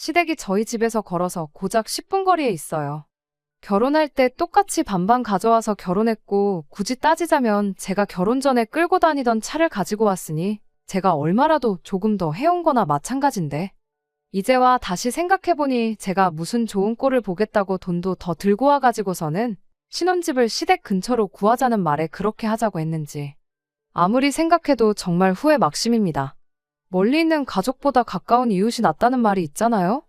시댁이 저희 집에서 걸어서 고작 10분 거리에 있어요. 결혼할 때 똑같이 반반 가져와서 결혼했고, 굳이 따지자면 제가 결혼 전에 끌고 다니던 차를 가지고 왔으니 제가 얼마라도 조금 더 해온 거나 마찬가지인데. 이제와 다시 생각해보니 제가 무슨 좋은 꼴을 보겠다고 돈도 더 들고 와가지고서는 신혼집을 시댁 근처로 구하자는 말에 그렇게 하자고 했는지. 아무리 생각해도 정말 후회 막심입니다. 멀리 있는 가족보다 가까운 이웃이 낫다는 말이 있잖아요?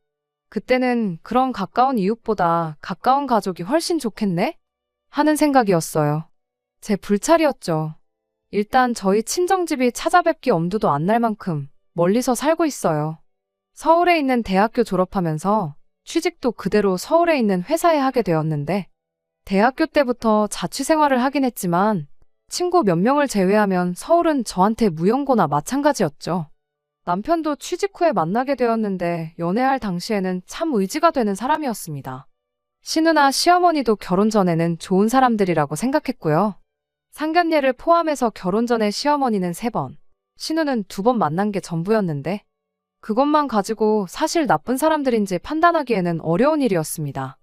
그때는 그런 가까운 이웃보다 가까운 가족이 훨씬 좋겠네? 하는 생각이었어요. 제 불찰이었죠. 일단 저희 친정집이 찾아뵙기 엄두도 안 날 만큼 멀리서 살고 있어요. 서울에 있는 대학교 졸업하면서 취직도 그대로 서울에 있는 회사에 하게 되었는데, 대학교 때부터 자취생활을 하긴 했지만 친구 몇 명을 제외하면 서울은 저한테 무연고나 마찬가지였죠. 남편도 취직 후에 만나게 되었는데 연애할 당시에는 참 의지가 되는 사람이었습니다. 시누나 시어머니도 결혼 전에는 좋은 사람들이라고 생각했고요. 상견례를 포함해서 결혼 전에 시어머니는 3번, 시누는 2번 만난 게 전부였는데, 그것만 가지고 사실 나쁜 사람들인지 판단하기에는 어려운 일이었습니다.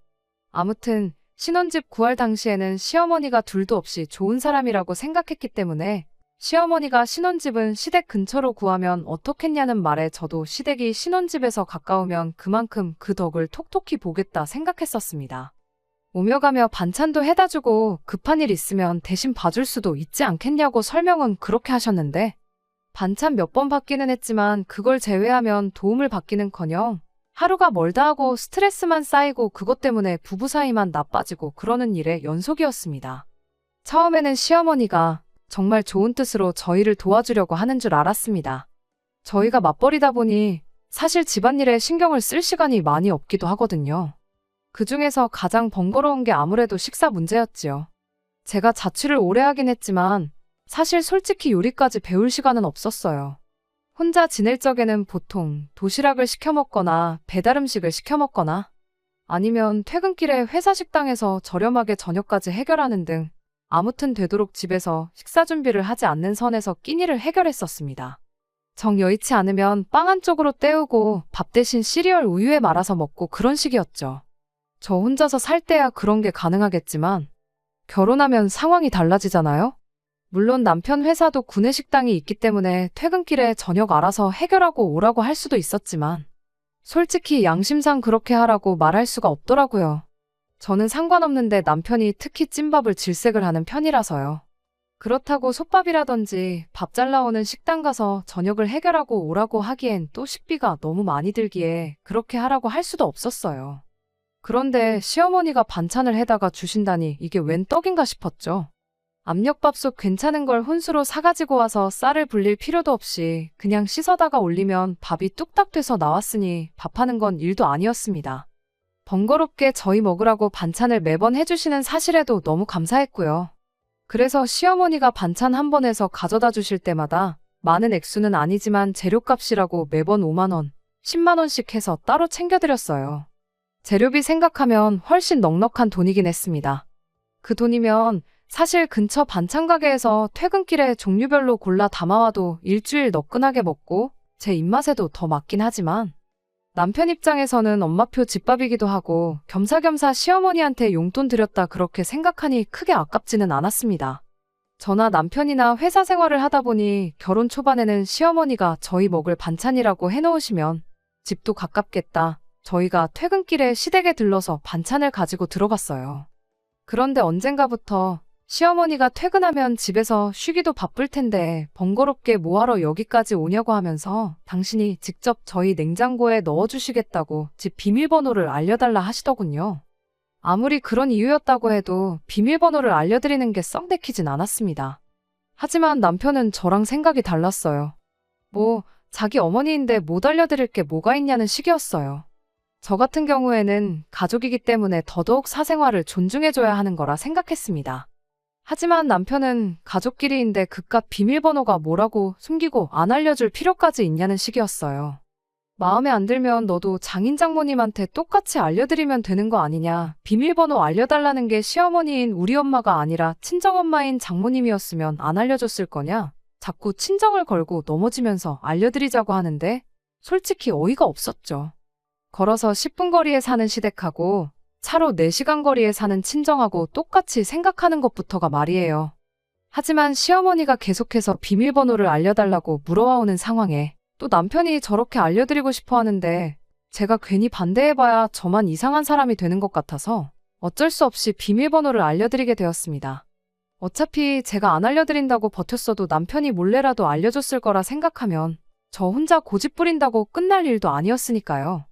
아무튼 신혼집 구할 당시에는 시어머니가 둘도 없이 좋은 사람이라고 생각했기 때문에 시어머니가 신혼집은 시댁 근처로 구하면 어떻겠냐는 말에 저도 시댁이 신혼집에서 가까우면 그만큼 그 덕을 톡톡히 보겠다 생각했었습니다. 오며 가며 반찬도 해다 주고 급한 일 있으면 대신 봐줄 수도 있지 않겠냐고 설명은 그렇게 하셨는데, 반찬 몇 번 받기는 했지만 그걸 제외하면 도움을 받기는커녕 하루가 멀다 하고 스트레스만 쌓이고 그것 때문에 부부 사이만 나빠지고 그러는 일의 연속이었습니다. 처음에는 시어머니가 정말 좋은 뜻으로 저희를 도와주려고 하는 줄 알았습니다. 저희가 맞벌이다 보니 사실 집안일에 신경을 쓸 시간이 많이 없기도 하거든요. 그중에서 가장 번거로운 게 아무래도 식사 문제였지요. 제가 자취를 오래 하긴 했지만 사실 솔직히 요리까지 배울 시간은 없었어요. 혼자 지낼 적에는 보통 도시락을 시켜 먹거나 배달 음식을 시켜 먹거나 아니면 퇴근길에 회사 식당에서 저렴하게 저녁까지 해결하는 등 아무튼 되도록 집에서 식사 준비를 하지 않는 선에서 끼니를 해결했었습니다. 정 여의치 않으면 빵 한쪽으로 때우고 밥 대신 시리얼 우유에 말아서 먹고 그런 식이었죠. 저 혼자서 살 때야 그런 게 가능하겠지만 결혼하면 상황이 달라지잖아요? 물론 남편 회사도 구내식당이 있기 때문에 퇴근길에 저녁 알아서 해결하고 오라고 할 수도 있었지만 솔직히 양심상 그렇게 하라고 말할 수가 없더라고요. 저는 상관없는데 남편이 특히 찐밥을 질색을 하는 편이라서요. 그렇다고 솥밥이라든지 밥 잘 나오는 식당 가서 저녁을 해결하고 오라고 하기엔 또 식비가 너무 많이 들기에 그렇게 하라고 할 수도 없었어요. 그런데 시어머니가 반찬을 해다가 주신다니 이게 웬 떡인가 싶었죠. 압력밥솥 괜찮은 걸 혼수로 사가지고 와서 쌀을 불릴 필요도 없이 그냥 씻어다가 올리면 밥이 뚝딱 돼서 나왔으니 밥하는 건 일도 아니었습니다. 번거롭게 저희 먹으라고 반찬을 매번 해주시는 사실에도 너무 감사했고요. 그래서 시어머니가 반찬 한 번 해서 가져다 주실 때마다 많은 액수는 아니지만 재료값이라고 매번 5만 원, 10만 원씩 해서 따로 챙겨드렸어요. 재료비 생각하면 훨씬 넉넉한 돈이긴 했습니다. 그 돈이면 사실 근처 반찬 가게에서 퇴근길에 종류별로 골라 담아와도 일주일 너끈하게 먹고 제 입맛에도 더 맞긴 하지만 남편 입장에서는 엄마표 집밥이기도 하고 겸사겸사 시어머니한테 용돈 드렸다 그렇게 생각하니 크게 아깝지는 않았습니다. 저나 남편이나 회사 생활을 하다 보니 결혼 초반에는 시어머니가 저희 먹을 반찬이라고 해놓으시면 집도 가깝겠다. 저희가 퇴근길에 시댁에 들러서 반찬을 가지고 들어갔어요. 그런데 언젠가부터 시어머니가 퇴근하면 집에서 쉬기도 바쁠 텐데 번거롭게 뭐하러 여기까지 오냐고 하면서 당신이 직접 저희 냉장고에 넣어주시겠다고 집 비밀번호를 알려달라 하시더군요. 아무리 그런 이유였다고 해도 비밀번호를 알려드리는 게 썩 내키진 않았습니다. 하지만 남편은 저랑 생각이 달랐어요. 뭐 자기 어머니인데 못 알려드릴 게 뭐가 있냐는 식이었어요. 저 같은 경우에는 가족이기 때문에 더더욱 사생활을 존중해줘야 하는 거라 생각했습니다. 하지만 남편은 가족끼리인데 그깟 비밀번호가 뭐라고 숨기고 안 알려줄 필요까지 있냐는 식이었어요. 마음에 안 들면 너도 장인 장모님한테 똑같이 알려드리면 되는 거 아니냐. 비밀번호 알려달라는 게 시어머니인 우리 엄마가 아니라 친정엄마인 장모님이었으면 안 알려줬을 거냐. 자꾸 친정을 걸고 넘어지면서 알려드리자고 하는데 솔직히 어이가 없었죠. 걸어서 10분 거리에 사는 시댁하고 차로 4시간 거리에 사는 친정하고 똑같이 생각하는 것부터가 말이에요. 하지만 시어머니가 계속해서 비밀번호를 알려달라고 물어와오는 상황에 또 남편이 저렇게 알려드리고 싶어 하는데 제가 괜히 반대해봐야 저만 이상한 사람이 되는 것 같아서 어쩔 수 없이 비밀번호를 알려드리게 되었습니다. 어차피 제가 안 알려드린다고 버텼어도 남편이 몰래라도 알려줬을 거라 생각하면 저 혼자 고집 부린다고 끝날 일도 아니었으니까요.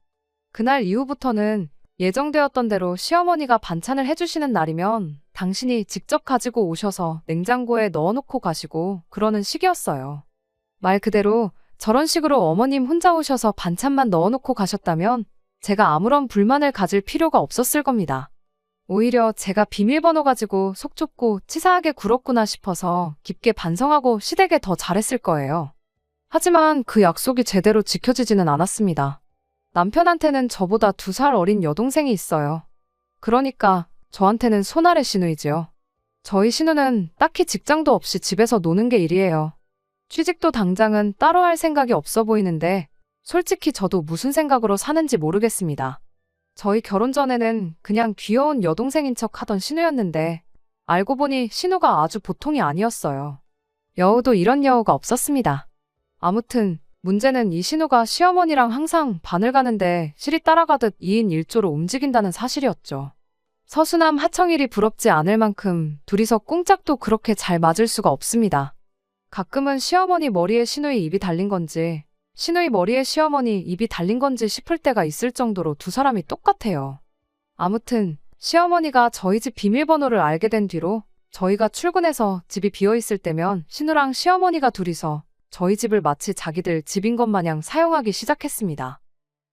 그날 이후부터는 예정되었던 대로 시어머니가 반찬을 해주시는 날이면 당신이 직접 가지고 오셔서 냉장고에 넣어놓고 가시고 그러는 식이었어요. 말 그대로 저런 식으로 어머님 혼자 오셔서 반찬만 넣어놓고 가셨다면 제가 아무런 불만을 가질 필요가 없었을 겁니다. 오히려 제가 비밀번호 가지고 속 좁고 치사하게 굴었구나 싶어서 깊게 반성하고 시댁에 더 잘했을 거예요. 하지만 그 약속이 제대로 지켜지지는 않았습니다. 남편한테는 저보다 2살 어린 여동생이 있어요. 그러니까 저한테는 손아래 시누이지요. 저희 시누는 딱히 직장도 없이 집에서 노는 게 일이에요. 취직도 당장은 따로 할 생각이 없어 보이는데 솔직히 저도 무슨 생각으로 사는지 모르겠습니다. 저희 결혼 전에는 그냥 귀여운 여동생인 척 하던 시누였는데 알고 보니 시누가 아주 보통이 아니었어요. 여우도 이런 여우가 없었습니다. 아무튼 문제는 이 시누가 시어머니랑 항상 반을 가는데 실이 따라가듯 2인 1조로 움직인다는 사실이었죠. 서수남 하청일이 부럽지 않을 만큼 둘이서 꿍짝도 그렇게 잘 맞을 수가 없습니다. 가끔은 시어머니 머리에 시누이 입이 달린 건지 시누이 머리에 시어머니 입이 달린 건지 싶을 때가 있을 정도로 두 사람이 똑같아요. 아무튼 시어머니가 저희 집 비밀번호를 알게 된 뒤로 저희가 출근해서 집이 비어있을 때면 시누랑 시어머니가 둘이서 저희 집을 마치 자기들 집인 것 마냥 사용하기 시작했습니다.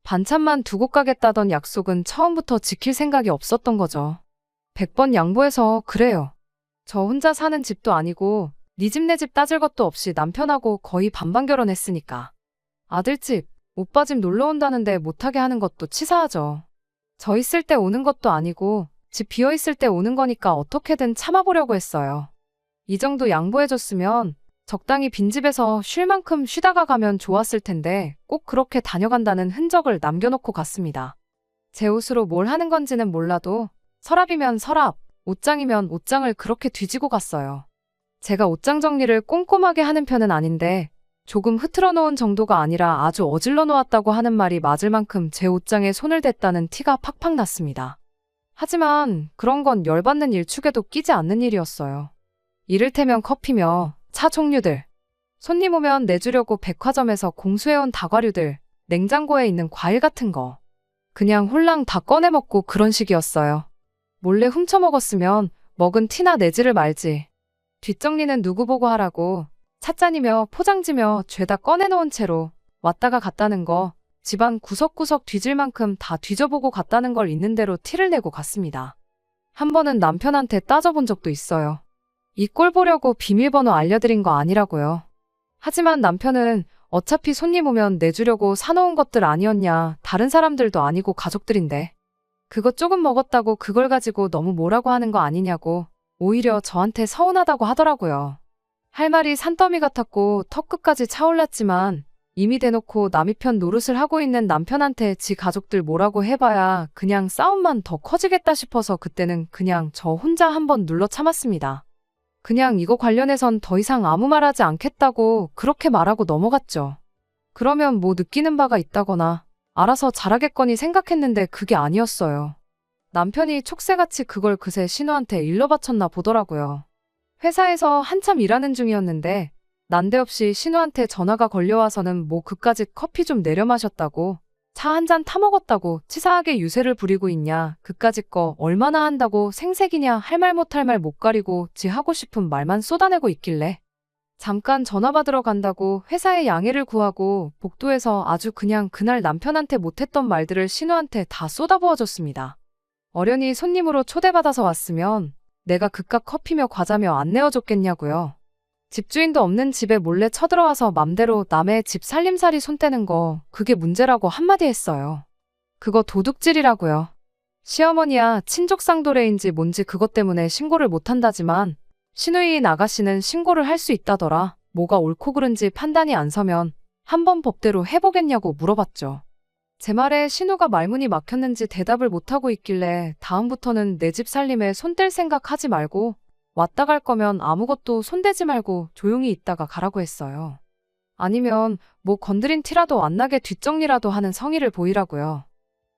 반찬만 두고 가겠다던 약속은 처음부터 지킬 생각이 없었던 거죠. 100번 양보해서 그래요. 저 혼자 사는 집도 아니고 네 집 내 집 따질 것도 없이 남편하고 거의 반반 결혼했으니까. 아들 집, 오빠 집 놀러 온다는데 못하게 하는 것도 치사하죠. 저 있을 때 오는 것도 아니고 집 비어있을 때 오는 거니까 어떻게든 참아보려고 했어요. 이 정도 양보해줬으면 적당히 빈집에서 쉴 만큼 쉬다가 가면 좋았을 텐데 꼭 그렇게 다녀간다는 흔적을 남겨놓고 갔습니다. 제 옷으로 뭘 하는 건지는 몰라도 서랍이면 서랍, 옷장이면 옷장을 그렇게 뒤지고 갔어요. 제가 옷장 정리를 꼼꼼하게 하는 편은 아닌데 조금 흐트러 놓은 정도가 아니라 아주 어질러 놓았다고 하는 말이 맞을 만큼 제 옷장에 손을 댔다는 티가 팍팍 났습니다. 하지만 그런 건 열받는 일축에도 끼지 않는 일이었어요. 이를테면 커피며 차 종류들, 손님 오면 내주려고 백화점에서 공수해온 다과류들, 냉장고에 있는 과일 같은 거. 그냥 홀랑 다 꺼내 먹고 그런 식이었어요. 몰래 훔쳐 먹었으면 먹은 티나 내지를 말지. 뒷정리는 누구 보고 하라고 찻잔이며 포장지며 죄다 꺼내놓은 채로 왔다가 갔다는 거, 집안 구석구석 뒤질 만큼 다 뒤져보고 갔다는 걸 있는 대로 티를 내고 갔습니다. 한 번은 남편한테 따져본 적도 있어요. 이 꼴 보려고 비밀번호 알려드린 거 아니라고요. 하지만 남편은 어차피 손님 오면 내주려고 사놓은 것들 아니었냐, 다른 사람들도 아니고 가족들인데 그거 조금 먹었다고 그걸 가지고 너무 뭐라고 하는 거 아니냐고 오히려 저한테 서운하다고 하더라고요. 할 말이 산더미 같았고 턱끝까지 차올랐지만 이미 대놓고 남이 편 노릇을 하고 있는 남편한테 지 가족들 뭐라고 해봐야 그냥 싸움만 더 커지겠다 싶어서 그때는 그냥 저 혼자 한번 눌러 참았습니다. 그냥 이거 관련해선 더 이상 아무 말하지 않겠다고 그렇게 말하고 넘어갔죠. 그러면 뭐 느끼는 바가 있다거나 알아서 잘하겠거니 생각했는데 그게 아니었어요. 남편이 촉새같이 그걸 그새 신우한테 일러 바쳤나 보더라고요. 회사에서 한참 일하는 중이었는데 난데없이 신우한테 전화가 걸려와서는 뭐 그까짓 커피 좀 내려 마셨다고, 차 한 잔 타먹었다고 치사하게 유세를 부리고 있냐, 그까짓 거 얼마나 한다고 생색이냐 할 말 못할 말 못 가리고 지 하고 싶은 말만 쏟아내고 있길래 잠깐 전화 받으러 간다고 회사에 양해를 구하고 복도에서 아주 그냥 그날 남편한테 못했던 말들을 신우한테 다 쏟아부어줬습니다. 어련히 손님으로 초대받아서 왔으면 내가 그깟 커피며 과자며 안 내어줬겠냐고요. 집주인도 없는 집에 몰래 쳐들어와서 맘대로 남의 집 살림살이 손대는 거 그게 문제라고 한마디 했어요. 그거 도둑질이라고요. 시어머니야 친족 상도례인지 뭔지 그것 때문에 신고를 못한다지만 시누이인 아가씨는 신고를 할 수 있다더라. 뭐가 옳고 그른지 판단이 안 서면 한번 법대로 해보겠냐고 물어봤죠. 제 말에 신우가 말문이 막혔는지 대답을 못하고 있길래 다음부터는 내 집 살림에 손 뗄 생각 하지 말고 왔다 갈 거면 아무것도 손대지 말고 조용히 있다가 가라고 했어요. 아니면 뭐 건드린 티라도 안 나게 뒷정리라도 하는 성의를 보이라고요.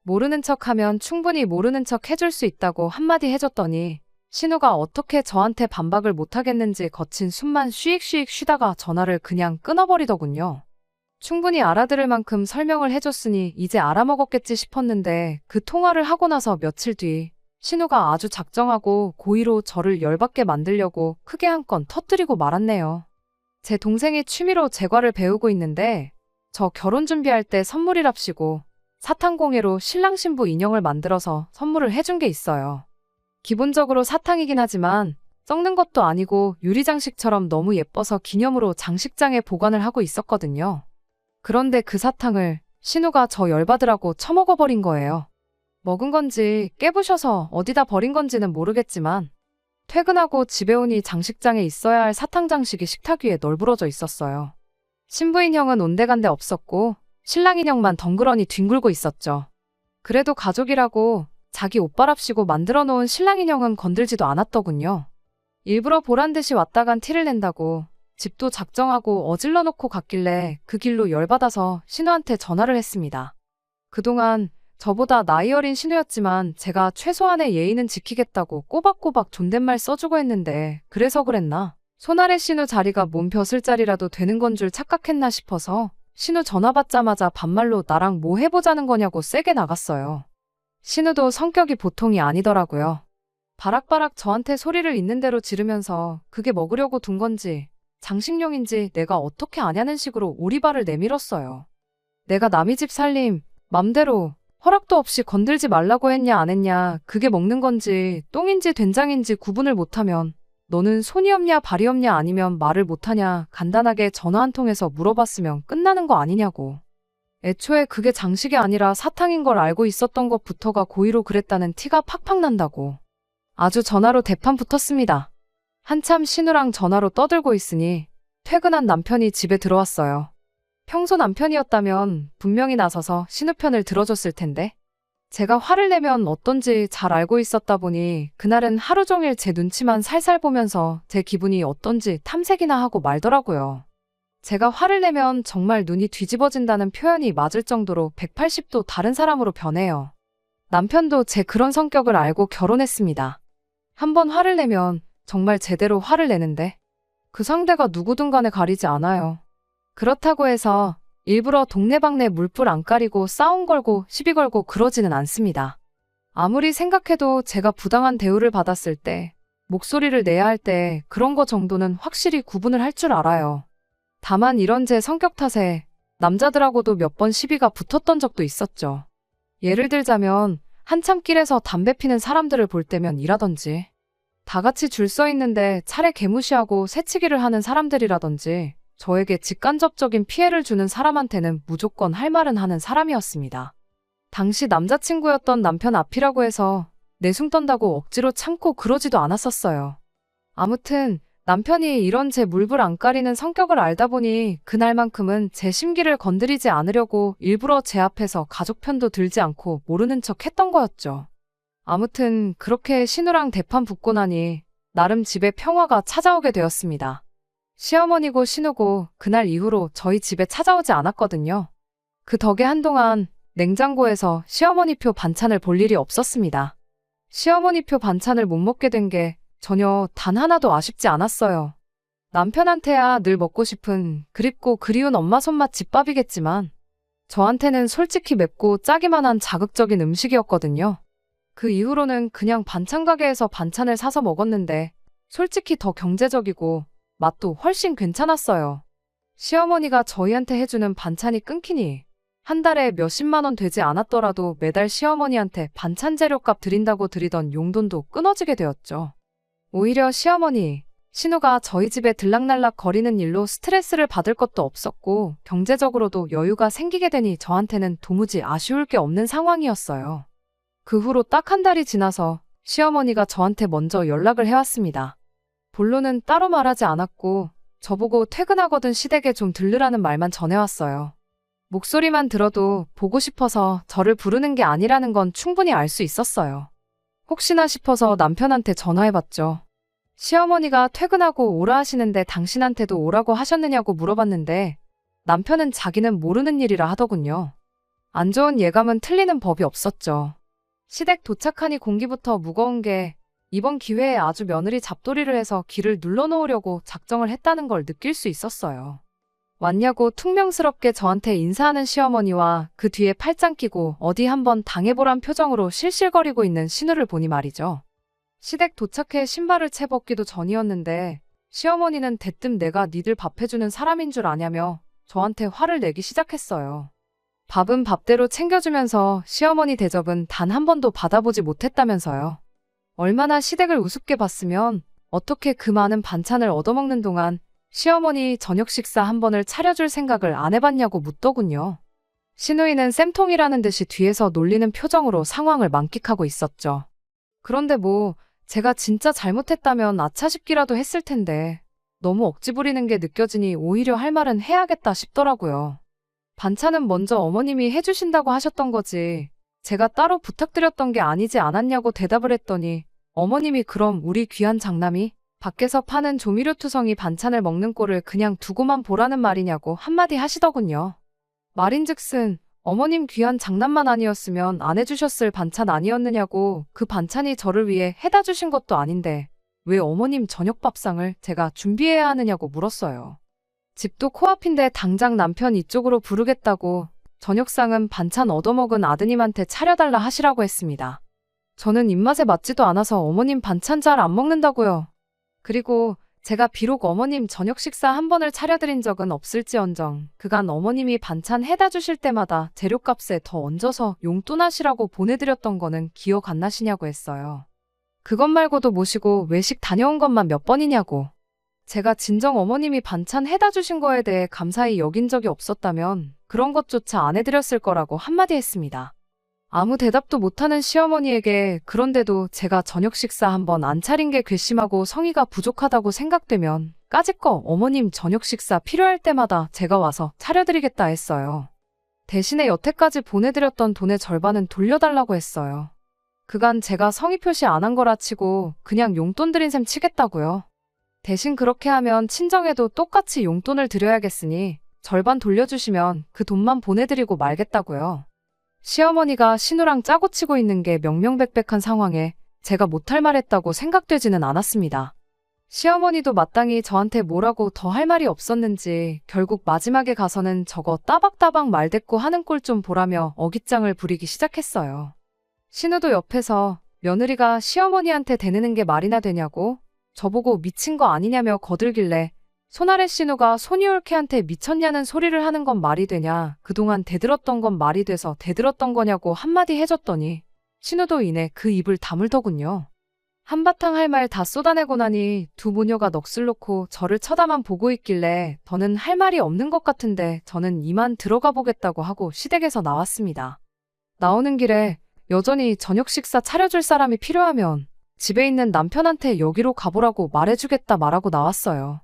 모르는 척하면 충분히 모르는 척 해줄 수 있다고 한마디 해줬더니 신우가 어떻게 저한테 반박을 못하겠는지 거친 숨만 쉬익쉬익 쉬다가 전화를 그냥 끊어버리더군요. 충분히 알아들을 만큼 설명을 해줬으니 이제 알아먹었겠지 싶었는데 그 통화를 하고 나서 며칠 뒤 신우가 아주 작정하고 고의로 저를 열받게 만들려고 크게 한 건 터뜨리고 말았네요. 제 동생이 취미로 제과를 배우고 있는데 저 결혼 준비할 때 선물이랍시고 사탕공예로 신랑 신부 인형을 만들어서 선물을 해준 게 있어요. 기본적으로 사탕이긴 하지만 썩는 것도 아니고 유리장식처럼 너무 예뻐서 기념으로 장식장에 보관을 하고 있었거든요. 그런데 그 사탕을 신우가 저 열받으라고 처먹어버린 거예요. 먹은 건지 깨부셔서 어디다 버린 건지는 모르겠지만 퇴근하고 집에 오니 장식장에 있어야 할 사탕 장식이 식탁 위에 널브러져 있었어요. 신부 인형은 온데간데 없었고 신랑 인형만 덩그러니 뒹굴고 있었죠. 그래도 가족이라고 자기 옷바랍시고 만들어 놓은 신랑 인형은 건들지도 않았더군요. 일부러 보란듯이 왔다 간 티를 낸다고 집도 작정하고 어질러 놓고 갔길래 그 길로 열받아서 신우한테 전화를 했습니다. 그동안 저보다 나이 어린 신우였지만 제가 최소한의 예의는 지키겠다고 꼬박꼬박 존댓말 써주고 했는데 그래서 그랬나? 손아래 신우 자리가 몸 벼슬자리라도 되는 건 줄 착각했나 싶어서 신우 전화 받자마자 반말로 나랑 뭐 해보자는 거냐고 세게 나갔어요. 신우도 성격이 보통이 아니더라고요. 바락바락 저한테 소리를 있는 대로 지르면서 그게 먹으려고 둔 건지 장식용인지 내가 어떻게 아냐는 식으로 오리발을 내밀었어요. 내가 남의 집 살림 맘대로 허락도 없이 건들지 말라고 했냐 안 했냐 그게 먹는 건지 똥인지 된장인지 구분을 못하면 너는 손이 없냐 발이 없냐 아니면 말을 못하냐 간단하게 전화 한 통해서 물어봤으면 끝나는 거 아니냐고. 애초에 그게 장식이 아니라 사탕인 걸 알고 있었던 것부터가 고의로 그랬다는 티가 팍팍 난다고. 아주 전화로 대판 붙었습니다. 한참 신우랑 전화로 떠들고 있으니 퇴근한 남편이 집에 들어왔어요. 평소 남편이었다면 분명히 나서서 신우 편을 들어줬을 텐데 제가 화를 내면 어떤지 잘 알고 있었다 보니 그날은 하루 종일 제 눈치만 살살 보면서 제 기분이 어떤지 탐색이나 하고 말더라고요. 제가 화를 내면 정말 눈이 뒤집어진다는 표현이 맞을 정도로 180도 다른 사람으로 변해요. 남편도 제 그런 성격을 알고 결혼했습니다. 한번 화를 내면 정말 제대로 화를 내는데 그 상대가 누구든 간에 가리지 않아요. 그렇다고 해서 일부러 동네방네 물불 안 가리고 싸움 걸고 시비 걸고 그러지는 않습니다. 아무리 생각해도 제가 부당한 대우를 받았을 때 목소리를 내야 할 때 그런 거 정도는 확실히 구분을 할 줄 알아요. 다만 이런 제 성격 탓에 남자들하고도 몇 번 시비가 붙었던 적도 있었죠. 예를 들자면 한참 길에서 담배 피는 사람들을 볼 때면 이라든지 다 같이 줄 서 있는데 차례 개무시하고 새치기를 하는 사람들이라든지 저에게 직간접적인 피해를 주는 사람한테는 무조건 할 말은 하는 사람이었습니다. 당시 남자친구였던 남편 앞이라고 해서 내숭 떤다고 억지로 참고 그러지도 않았었어요. 아무튼 남편이 이런 제 물불 안 가리는 성격을 알다 보니 그날만큼은 제 심기를 건드리지 않으려고 일부러 제 앞에서 가족 편도 들지 않고 모르는 척 했던 거였죠. 아무튼 그렇게 신우랑 대판 붙고 나니 나름 집에 평화가 찾아오게 되었습니다. 시어머니고 신우고 그날 이후로 저희 집에 찾아오지 않았거든요. 그 덕에 한동안 냉장고에서 시어머니표 반찬을 볼 일이 없었습니다. 시어머니표 반찬을 못 먹게 된 게 전혀 단 하나도 아쉽지 않았어요. 남편한테야 늘 먹고 싶은 그립고 그리운 엄마 손맛 집밥이겠지만 저한테는 솔직히 맵고 짜기만 한 자극적인 음식이었거든요. 그 이후로는 그냥 반찬 가게에서 반찬을 사서 먹었는데 솔직히 더 경제적이고 맛도 훨씬 괜찮았어요. 시어머니가 저희한테 해주는 반찬이 끊기니 한 달에 몇십만 원 되지 않았더라도 매달 시어머니한테 반찬 재료값 드린다고 드리던 용돈도 끊어지게 되었죠. 오히려 시어머니, 신우가 저희 집에 들락날락 거리는 일로 스트레스를 받을 것도 없었고 경제적으로도 여유가 생기게 되니 저한테는 도무지 아쉬울 게 없는 상황이었어요. 그 후로 딱 한 달이 지나서 시어머니가 저한테 먼저 연락을 해왔습니다. 본론은 따로 말하지 않았고 저보고 퇴근하거든 시댁에 좀 들르라는 말만 전해왔어요. 목소리만 들어도 보고 싶어서 저를 부르는 게 아니라는 건 충분히 알 수 있었어요. 혹시나 싶어서 남편한테 전화해봤죠. 시어머니가 퇴근하고 오라 하시는데 당신한테도 오라고 하셨느냐고 물어봤는데 남편은 자기는 모르는 일이라 하더군요. 안 좋은 예감은 틀리는 법이 없었죠. 시댁 도착하니 공기부터 무거운 게 이번 기회에 아주 며느리 잡돌이를 해서 기를 눌러놓으려고 작정을 했다는 걸 느낄 수 있었어요. 왔냐고 퉁명스럽게 저한테 인사하는 시어머니와 그 뒤에 팔짱 끼고 어디 한번 당해보란 표정으로 실실거리고 있는 신우를 보니 말이죠. 시댁 도착해 신발을 채 벗기도 전이었는데 시어머니는 대뜸 내가 니들 밥 해주는 사람인 줄 아냐며 저한테 화를 내기 시작했어요. 밥은 밥대로 챙겨주면서 시어머니 대접은 단 한 번도 받아보지 못했다면서요. 얼마나 시댁을 우습게 봤으면 어떻게 그 많은 반찬을 얻어먹는 동안 시어머니 저녁 식사 한 번을 차려줄 생각을 안 해봤냐고 묻더군요. 시누이는 쌤통이라는 듯이 뒤에서 놀리는 표정으로 상황을 만끽하고 있었죠. 그런데 뭐 제가 진짜 잘못했다면 아차 싶기라도 했을 텐데 너무 억지 부리는 게 느껴지니 오히려 할 말은 해야겠다 싶더라고요. 반찬은 먼저 어머님이 해주신다고 하셨던 거지 제가 따로 부탁드렸던 게 아니지 않았냐고 대답을 했더니 어머님이 그럼 우리 귀한 장남이 밖에서 파는 조미료투성이 반찬을 먹는 꼴을 그냥 두고만 보라는 말이냐고 한마디 하시더군요. 말인즉슨 어머님 귀한 장남만 아니었으면 안 해주셨을 반찬 아니었느냐고 그 반찬이 저를 위해 해다 주신 것도 아닌데 왜 어머님 저녁 밥상을 제가 준비해야 하느냐고 물었어요. 집도 코앞인데 당장 남편 이쪽으로 부르겠다고 저녁상은 반찬 얻어먹은 아드님한테 차려달라 하시라고 했습니다. 저는 입맛에 맞지도 않아서 어머님 반찬 잘 안 먹는다고요. 그리고 제가 비록 어머님 저녁 식사 한 번을 차려드린 적은 없을지언정 그간 어머님이 반찬 해다 주실 때마다 재료값에 더 얹어서 용돈 하시라고 보내드렸던 거는 기억 안 나시냐고 했어요. 그것 말고도 모시고 외식 다녀온 것만 몇 번이냐고. 제가 진정 어머님이 반찬 해다 주신 거에 대해 감사히 여긴 적이 없었다면 그런 것조차 안 해드렸을 거라고 한마디 했습니다. 아무 대답도 못하는 시어머니에게 그런데도 제가 저녁 식사 한 번 안 차린 게 괘씸하고 성의가 부족하다고 생각되면 까짓거 어머님 저녁 식사 필요할 때마다 제가 와서 차려드리겠다 했어요. 대신에 여태까지 보내드렸던 돈의 절반은 돌려달라고 했어요. 그간 제가 성의 표시 안 한 거라 치고 그냥 용돈 드린 셈 치겠다고요. 대신 그렇게 하면 친정에도 똑같이 용돈을 드려야겠으니 절반 돌려주시면 그 돈만 보내드리고 말겠다고요. 시어머니가 신우랑 짜고 치고 있는 게 명명백백한 상황에 제가 못할 말 했다고 생각되지는 않았습니다. 시어머니도 마땅히 저한테 뭐라고 더 할 말이 없었는지 결국 마지막에 가서는 저거 따박따박 말대꾸 하는 꼴 좀 보라며 어깃장을 부리기 시작했어요. 신우도 옆에서 며느리가 시어머니한테 대느는 게 말이나 되냐고 저보고 미친 거 아니냐며 거들길래 손아래 신우가 손이올케한테 미쳤냐는 소리를 하는 건 말이 되냐 그동안 대들었던 건 말이 돼서 대들었던 거냐고 한마디 해줬더니 신우도 이내 그 입을 다물더군요. 한바탕 할 말 다 쏟아내고 나니 두 모녀가 넋을 놓고 저를 쳐다만 보고 있길래 더는 할 말이 없는 것 같은데 저는 이만 들어가 보겠다고 하고 시댁에서 나왔습니다. 나오는 길에 여전히 저녁 식사 차려줄 사람이 필요하면 집에 있는 남편한테 여기로 가보라고 말해주겠다 말하고 나왔어요.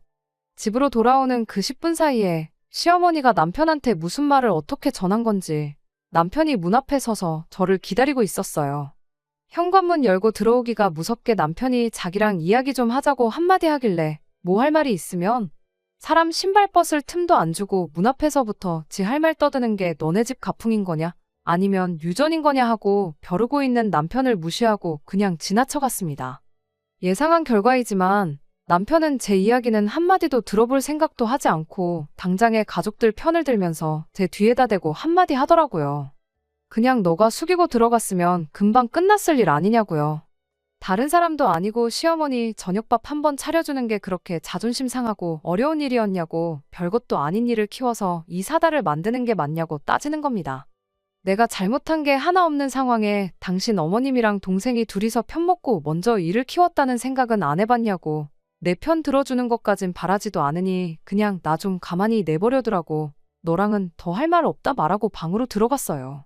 집으로 돌아오는 그 10분 사이에 시어머니가 남편한테 무슨 말을 어떻게 전한 건지 남편이 문 앞에 서서 저를 기다리고 있었어요. 현관문 열고 들어오기가 무섭게 남편이 자기랑 이야기 좀 하자고 한마디 하길래 뭐 할 말이 있으면 사람 신발 벗을 틈도 안 주고 문 앞에서부터 지 할 말 떠드는 게 너네 집 가풍인 거냐? 아니면 유전인 거냐 하고 벼르고 있는 남편을 무시하고 그냥 지나쳐갔습니다. 예상한 결과이지만 남편은 제 이야기는 한마디도 들어볼 생각도 하지 않고 당장에 가족들 편을 들면서 제 뒤에다 대고 한마디 하더라고요. 그냥 너가 숙이고 들어갔으면 금방 끝났을 일 아니냐고요. 다른 사람도 아니고 시어머니 저녁밥 한 번 차려주는 게 그렇게 자존심 상하고 어려운 일이었냐고 별것도 아닌 일을 키워서 이 사달을 만드는 게 맞냐고 따지는 겁니다. 내가 잘못한 게 하나 없는 상황에 당신 어머님이랑 동생이 둘이서 편먹고 먼저 일을 키웠다는 생각은 안 해봤냐고 내 편 들어주는 것까진 바라지도 않으니 그냥 나 좀 가만히 내버려두라고 너랑은 더 할 말 없다 말하고 방으로 들어갔어요.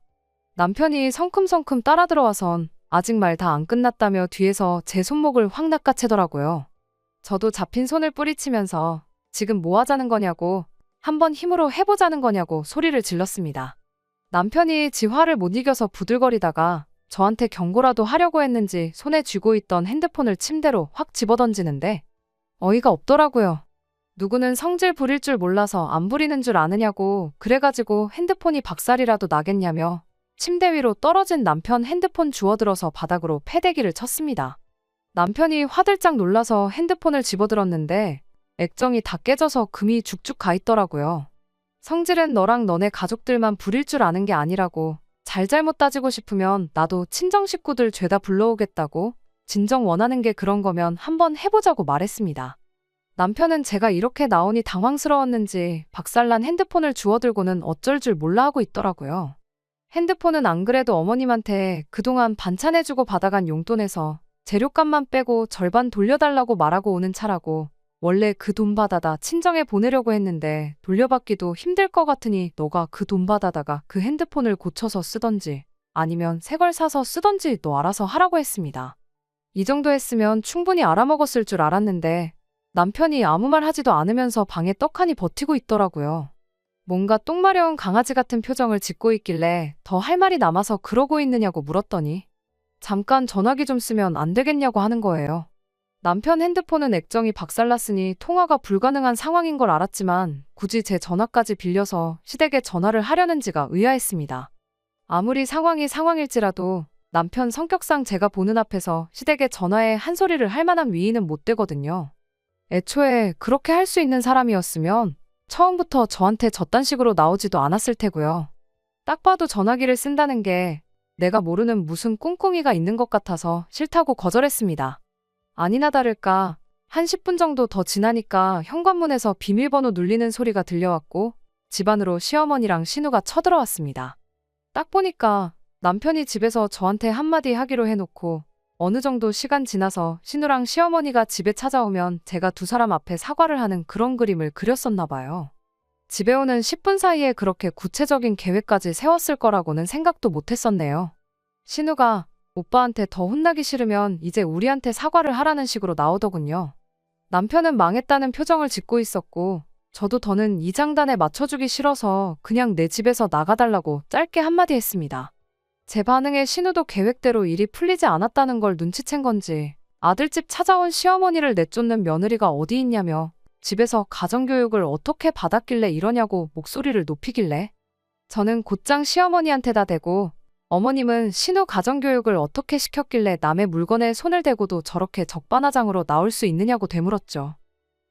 남편이 성큼성큼 따라 들어와선 아직 말 다 안 끝났다며 뒤에서 제 손목을 확 낚아채더라고요. 저도 잡힌 손을 뿌리치면서 지금 뭐 하자는 거냐고 한번 힘으로 해보자는 거냐고 소리를 질렀습니다. 남편이 지 화를 못 이겨서 부들거리다가 저한테 경고라도 하려고 했는지 손에 쥐고 있던 핸드폰을 침대로 확 집어던지는데 어이가 없더라고요. 누구는 성질 부릴 줄 몰라서 안 부리는 줄 아느냐고 그래가지고 핸드폰이 박살이라도 나겠냐며 침대 위로 떨어진 남편 핸드폰 주워들어서 바닥으로 패대기를 쳤습니다. 남편이 화들짝 놀라서 핸드폰을 집어들었는데 액정이 다 깨져서 금이 죽죽 가 있더라고요. 성질은 너랑 너네 가족들만 부릴 줄 아는 게 아니라고, 잘잘못 따지고 싶으면 나도 친정 식구들 죄다 불러오겠다고, 진정 원하는 게 그런 거면 한번 해보자고 말했습니다. 남편은 제가 이렇게 나오니 당황스러웠는지 박살난 핸드폰을 주워들고는 어쩔 줄 몰라 하고 있더라고요. 핸드폰은 안 그래도 어머님한테 그동안 반찬해주고 받아간 용돈에서 재료값만 빼고 절반 돌려달라고 말하고 오는 차라고, 원래 그 돈 받아다 친정에 보내려고 했는데 돌려받기도 힘들 것 같으니 너가 그 돈 받아다가 그 핸드폰을 고쳐서 쓰던지 아니면 새 걸 사서 쓰던지 너 알아서 하라고 했습니다. 이 정도 했으면 충분히 알아먹었을 줄 알았는데 남편이 아무 말 하지도 않으면서 방에 떡하니 버티고 있더라고요. 뭔가 똥마려운 강아지 같은 표정을 짓고 있길래 더 할 말이 남아서 그러고 있느냐고 물었더니 잠깐 전화기 좀 쓰면 안 되겠냐고 하는 거예요. 남편 핸드폰은 액정이 박살났으니 통화가 불가능한 상황인 걸 알았지만 굳이 제 전화까지 빌려서 시댁에 전화를 하려는지가 의아했습니다. 아무리 상황이 상황일지라도 남편 성격상 제가 보는 앞에서 시댁에 전화해 한 소리를 할 만한 위인은 못 되거든요. 애초에 그렇게 할 수 있는 사람이었으면 처음부터 저한테 저딴 식으로 나오지도 않았을 테고요. 딱 봐도 전화기를 쓴다는 게 내가 모르는 무슨 꿍꿍이가 있는 것 같아서 싫다고 거절했습니다. 아니나 다를까 한 10분 정도 더 지나니까 현관문에서 비밀번호 눌리는 소리가 들려왔고 집 안으로 시어머니랑 신우가 쳐들어왔습니다. 딱 보니까 남편이 집에서 저한테 한마디 하기로 해놓고 어느 정도 시간 지나서 신우랑 시어머니가 집에 찾아오면 제가 두 사람 앞에 사과를 하는 그런 그림을 그렸었나 봐요. 집에 오는 10분 사이에 그렇게 구체적인 계획까지 세웠을 거라고는 생각도 못했었네요. 신우가 오빠한테 더 혼나기 싫으면 이제 우리한테 사과를 하라는 식으로 나오더군요. 남편은 망했다는 표정을 짓고 있었고 저도 더는 이 장단에 맞춰주기 싫어서 그냥 내 집에서 나가달라고 짧게 한마디 했습니다. 제 반응에 신우도 계획대로 일이 풀리지 않았다는 걸 눈치챈 건지 아들집 찾아온 시어머니를 내쫓는 며느리가 어디 있냐며 집에서 가정교육을 어떻게 받았길래 이러냐고 목소리를 높이길래 저는 곧장 시어머니한테다 대고 어머님은 신우 가정교육을 어떻게 시켰길래 남의 물건에 손을 대고도 저렇게 적반하장으로 나올 수 있느냐고 되물었죠.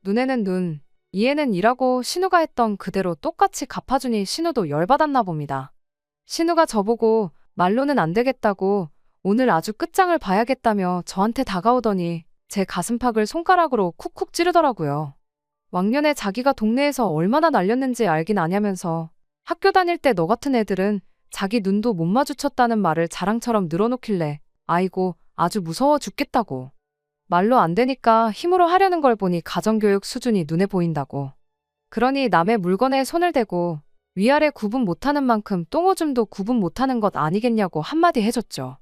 눈에는 눈, 이에는 이라고 신우가 했던 그대로 똑같이 갚아주니 신우도 열받았나 봅니다. 신우가 저보고 말로는 안 되겠다고 오늘 아주 끝장을 봐야겠다며 저한테 다가오더니 제 가슴팍을 손가락으로 쿡쿡 찌르더라고요. 왕년에 자기가 동네에서 얼마나 날렸는지 알긴 아냐면서 학교 다닐 때 너 같은 애들은 자기 눈도 못 마주쳤다는 말을 자랑처럼 늘어놓길래 아이고 아주 무서워 죽겠다고. 말로 안 되니까 힘으로 하려는 걸 보니 가정교육 수준이 눈에 보인다고. 그러니 남의 물건에 손을 대고 위아래 구분 못하는 만큼 똥오줌도 구분 못하는 것 아니겠냐고 한마디 해줬죠.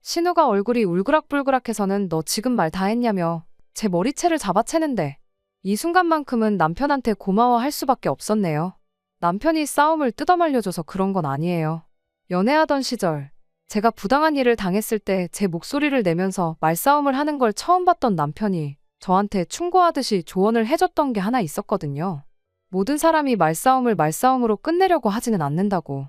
신우가 얼굴이 울그락불그락해서는 너 지금 말 다 했냐며 제 머리채를 잡아채는데 이 순간만큼은 남편한테 고마워할 수밖에 없었네요. 남편이 싸움을 뜯어말려줘서 그런 건 아니에요. 연애하던 시절 제가 부당한 일을 당했을 때 제 목소리를 내면서 말싸움을 하는 걸 처음 봤던 남편이 저한테 충고하듯이 조언을 해줬던 게 하나 있었거든요. 모든 사람이 말싸움으로 끝내려고 하지는 않는다고.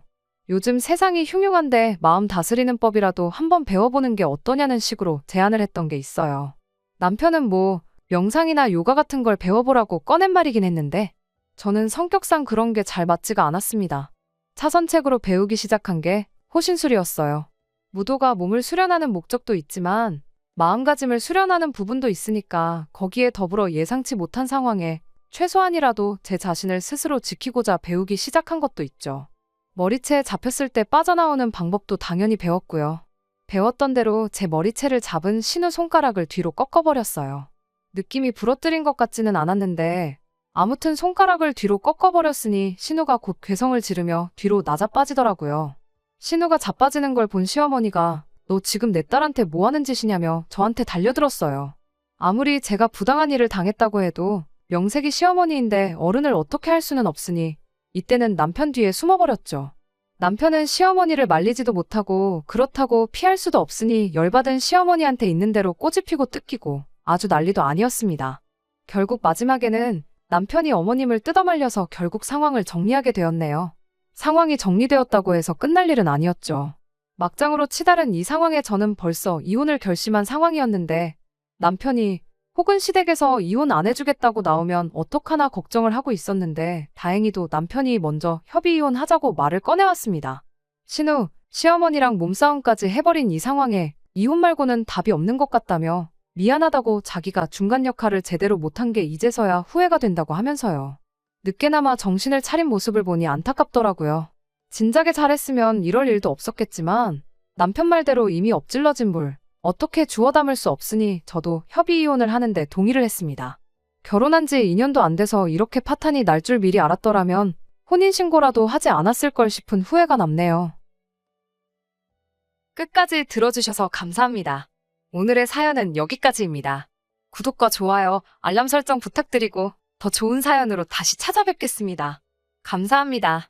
요즘 세상이 흉흉한데 마음 다스리는 법이라도 한번 배워보는 게 어떠냐는 식으로 제안을 했던 게 있어요. 남편은 뭐 명상이나 요가 같은 걸 배워보라고 꺼낸 말이긴 했는데 저는 성격상 그런 게 잘 맞지가 않았습니다. 차선책으로 배우기 시작한 게 호신술이었어요. 무도가 몸을 수련하는 목적도 있지만 마음가짐을 수련하는 부분도 있으니까 거기에 더불어 예상치 못한 상황에 최소한이라도 제 자신을 스스로 지키고자 배우기 시작한 것도 있죠. 머리채에 잡혔을 때 빠져나오는 방법도 당연히 배웠고요. 배웠던 대로 제 머리채를 잡은 신우 손가락을 뒤로 꺾어버렸어요. 느낌이 부러뜨린 것 같지는 않았는데 아무튼 손가락을 뒤로 꺾어버렸으니 신우가 곧 괴성을 지르며 뒤로 나자빠지더라고요. 신우가 자빠지는 걸 본 시어머니가 너 지금 내 딸한테 뭐 하는 짓이냐며 저한테 달려들었어요. 아무리 제가 부당한 일을 당했다고 해도 명색이 시어머니인데 어른을 어떻게 할 수는 없으니 이때는 남편 뒤에 숨어버렸죠. 남편은 시어머니를 말리지도 못하고 그렇다고 피할 수도 없으니 열받은 시어머니한테 있는 대로 꼬집히고 뜯기고 아주 난리도 아니었습니다. 결국 마지막에는 남편이 어머님을 뜯어말려서 결국 상황을 정리하게 되었네요. 상황이 정리되었다고 해서 끝날 일은 아니었죠. 막장으로 치달은 이 상황에 저는 벌써 이혼을 결심한 상황이었는데 남편이 혹은 시댁에서 이혼 안 해주겠다고 나오면 어떡하나 걱정을 하고 있었는데 다행히도 남편이 먼저 협의 이혼하자고 말을 꺼내왔습니다. 신우, 시어머니랑 몸싸움까지 해버린 이 상황에 이혼 말고는 답이 없는 것 같다며 미안하다고 자기가 중간 역할을 제대로 못한 게 이제서야 후회가 된다고 하면서요. 늦게나마 정신을 차린 모습을 보니 안타깝더라고요. 진작에 잘했으면 이럴 일도 없었겠지만 남편 말대로 이미 엎질러진 물 어떻게 주워 담을 수 없으니 저도 협의 이혼을 하는데 동의를 했습니다. 결혼한 지 2년도 안 돼서 이렇게 파탄이 날 줄 미리 알았더라면 혼인신고라도 하지 않았을 걸 싶은 후회가 남네요. 끝까지 들어주셔서 감사합니다. 오늘의 사연은 여기까지입니다. 구독과 좋아요, 알람 설정 부탁드리고 더 좋은 사연으로 다시 찾아뵙겠습니다. 감사합니다.